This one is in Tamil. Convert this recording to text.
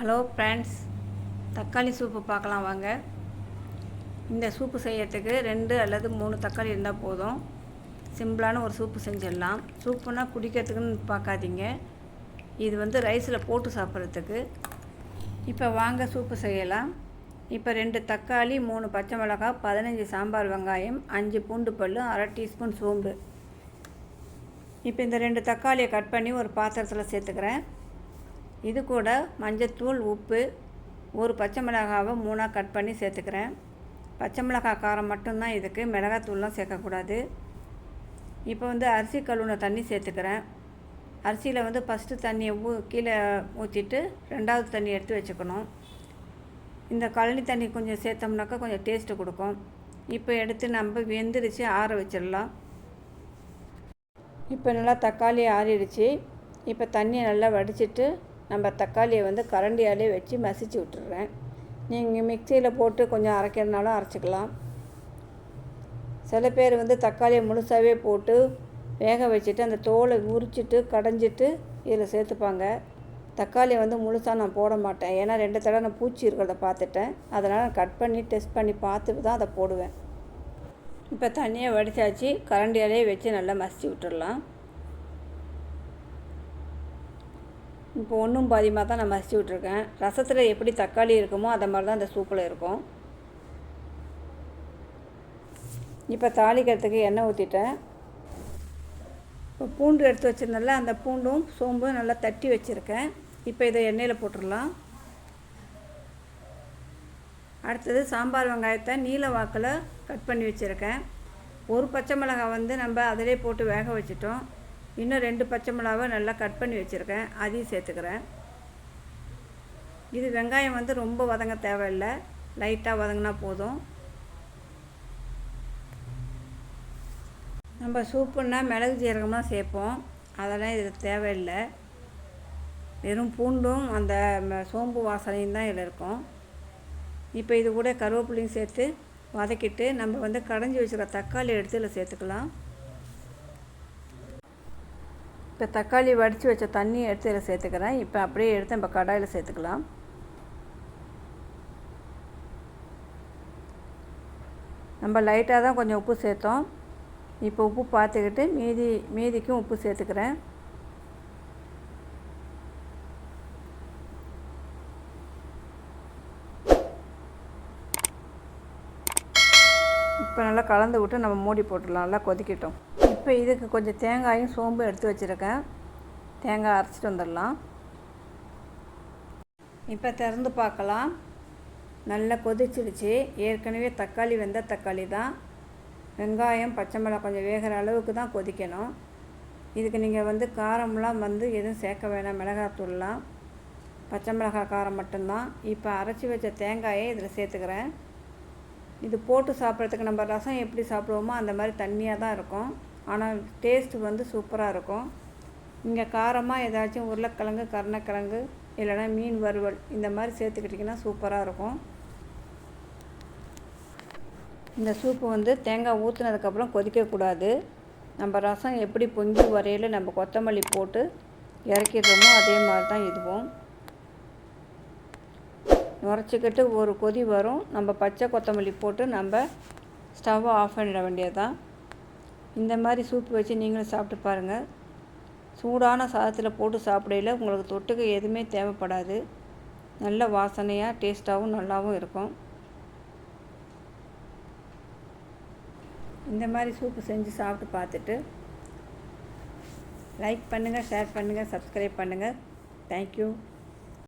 ஹலோ ஃப்ரெண்ட்ஸ், தக்காளி சூப்பு பார்க்கலாம் வாங்க. இந்த சூப்பு செய்யறதுக்கு 2 அல்லது 3 தக்காளி இருந்தால் போதும். சிம்பிளான ஒரு சூப்பு செஞ்சிடலாம். சூப்புனா குடிக்கிறதுக்குன்னு பார்க்காதீங்க, இது ரைஸில் போட்டு சாப்பிட்றதுக்கு. இப்போ வாங்க சூப்பு செய்யலாம். இப்போ 2 தக்காளி, 3 பச்சை மிளகாய், 15 சாம்பார் வெங்காயம், 5 பூண்டு பல், அரை டீஸ்பூன் சோம்பு. இப்போ இந்த 2 தக்காளியை கட் பண்ணி ஒரு பாத்திரத்தில் சேர்த்துக்கிறேன். இது கூட மஞ்சத்தூள், உப்பு, ஒரு பச்சை மிளகாவை 3ஆக கட் பண்ணி சேர்த்துக்கிறேன். பச்சை மிளகாய் காரம் மட்டும்தான் இதுக்கு, மிளகாத்தூள்லாம் சேர்க்கக்கூடாது. இப்போ அரிசி கழுவுன தண்ணி சேர்த்துக்கிறேன். அரிசியில் ஃபஸ்ட்டு தண்ணியை கீழே ஊற்றிட்டு 2வது தண்ணி எடுத்து வச்சுக்கணும். இந்த கழனி தண்ணி கொஞ்சம் சேர்த்தோம்னாக்கா கொஞ்சம் டேஸ்ட்டு கொடுக்கும். இப்போ எடுத்து நம்ம வெந்துருச்சு ஆற வச்சிடலாம். இப்போ நல்லா தக்காளி ஆறிடுச்சு. இப்போ தண்ணியை நல்லா வடிச்சிட்டு நம்ம தக்காளியை கரண்டியாலே வச்சு மசிச்சு விட்டுறேன். நீங்கள் மிக்சியில் போட்டு கொஞ்சம் அரைக்கிறதுனாலும் அரைச்சிக்கலாம். சில பேர் தக்காளியை முழுசாகவே போட்டு வேக வச்சுட்டு அந்த தோலை உரிச்சிட்டு கடைஞ்சிட்டு இதில் சேர்த்துப்பாங்க. தக்காளியை முழுசாக நான் போட மாட்டேன், ஏன்னா 2 தடவை நான் பூச்சி இருக்கிறத பார்த்துட்டேன். அதனால் கட் பண்ணி டெஸ்ட் பண்ணி பார்த்துட்டு தான் அதை போடுவேன். இப்போ தண்ணியை வடித்தாச்சு, கரண்டியாலே வச்சு நல்லா மசிச்சு விட்டுடலாம். இப்போ ஒன்றும் பாதியமாக தான் நான் மசிச்சு விட்ருக்கேன். ரசத்தில் எப்படி தக்காளி இருக்குமோ அதை மாதிரி தான் இந்த சூப்பில் இருக்கும். இப்போ தாளிக்கிறதுக்கு எண்ணெய் ஊற்றிட்டேன். இப்போ பூண்டு எடுத்து வச்சுருந்தேன்ல, அந்த பூண்டும் சோம்பும் நல்லா தட்டி வச்சுருக்கேன். இப்போ இதை எண்ணெயில் போட்டுடலாம். அடுத்தது சாம்பார் வெங்காயத்தை நீல வாக்கில் கட் பண்ணி வச்சுருக்கேன். ஒரு பச்சை மிளகாய் நம்ம அதிலே போட்டு வேக வச்சுட்டோம். இன்னும் 2 பச்சை மிளகாவை நல்லா கட் பண்ணி வச்சுருக்கேன், அதையும் சேர்த்துக்கிறேன். இது வெங்காயம் ரொம்ப வதங்க தேவையில்லை, லைட்டாக வதங்கினா போதும். நம்ம சூப்புன்னா மிளகு ஜீரகமாக சேர்ப்போம், அதெல்லாம் இதில் தேவையில்லை. வெறும் பூண்டும் அந்த சோம்பு வாசனையும் தான் இதில் இருக்கும். இப்போ இது கூட கருவேப்பிலையும் சேர்த்து வதக்கிட்டு நம்ம கடைஞ்சி வச்சுருக்க தக்காளி எடுத்து இதில் சேர்த்துக்கலாம். இப்போ தக்காளி வடித்து வச்ச தண்ணியை எடுத்து இதில் சேர்த்துக்கிறேன். இப்போ அப்படியே எடுத்து நம்ம கடாயில் சேர்த்துக்கலாம். நம்ம லைட்டாக தான் கொஞ்சம் உப்பு சேர்த்தோம். இப்போ உப்பு பார்த்துக்கிட்டு மீதிக்கும் உப்பு சேர்த்துக்கிறேன். இப்போ நல்லா கலந்து விட்டு நம்ம மூடி போட்டுடலாம், நல்லா கொதிக்கட்டும். இப்போ இதுக்கு கொஞ்சம் தேங்காயும் சோம்பும் எடுத்து வச்சுருக்கேன். தேங்காய் அரைச்சிட்டு வந்துடலாம். இப்போ திறந்து பார்க்கலாம். நல்லா கொதிச்சிடுச்சு. ஏற்கனவே தக்காளி வெந்த தக்காளி தான். வெங்காயம் பச்சை மிளகாய் கொஞ்சம் வேகிற அளவுக்கு தான் கொதிக்கணும். இதுக்கு நீங்கள் காரம்லாம் எதுவும் சேர்க்க வேணாம், மிளகாத்தூள்லாம். பச்சை மிளகாய் காரம் மட்டும்தான். இப்போ அரைச்சி வச்ச தேங்காயை இதில் சேர்த்துக்கிறேன். இது போட்டு சாப்பிட்றதுக்கு நம்ம ரசம் எப்படி சாப்பிடுவோமோ அந்த மாதிரி தண்ணியாக தான் இருக்கும், ஆனால் டேஸ்ட்டு சூப்பராக இருக்கும். இங்கே காரமாக ஏதாச்சும் உருளைக்கிழங்கு, கருணக்கிழங்கு இல்லைனா மீன் வறுவல் இந்த மாதிரி சேர்த்துக்கிட்டிங்கன்னா சூப்பராக இருக்கும். இந்த சூப்பு தேங்காய் ஊற்றுனதுக்கப்புறம் கொதிக்கக்கூடாது. நம்ம ரசம் எப்படி பொங்கி வரையில் நம்ம கொத்தமல்லி போட்டு இறக்கிடுறோமோ அதே மாதிரி தான் இதுவும். நுரைச்சிக்கிட்டு ஒரு கொதி வரும், நம்ம பச்சை கொத்தமல்லி போட்டு நம்ம ஸ்டவ்வை ஆஃப் பண்ணிட வேண்டியதுதான். இந்த மாதிரி சூப்பு வச்சு நீங்களும் சாப்பிட்டு பாருங்கள். சூடான சாதத்தில் போட்டு சாப்பிடையில் உங்களுக்கு தொட்டுக்க எதுவுமே தேவைப்படாது. நல்ல வாசனையாக டேஸ்ட்டாகவும் நல்லாவும் இருக்கும். இந்த மாதிரி சூப்பு செஞ்சு சாப்பிட்டு பார்த்துட்டு லைக் பண்ணுங்கள், ஷேர் பண்ணுங்கள், சப்ஸ்கிரைப் பண்ணுங்கள். தேங்க்யூ.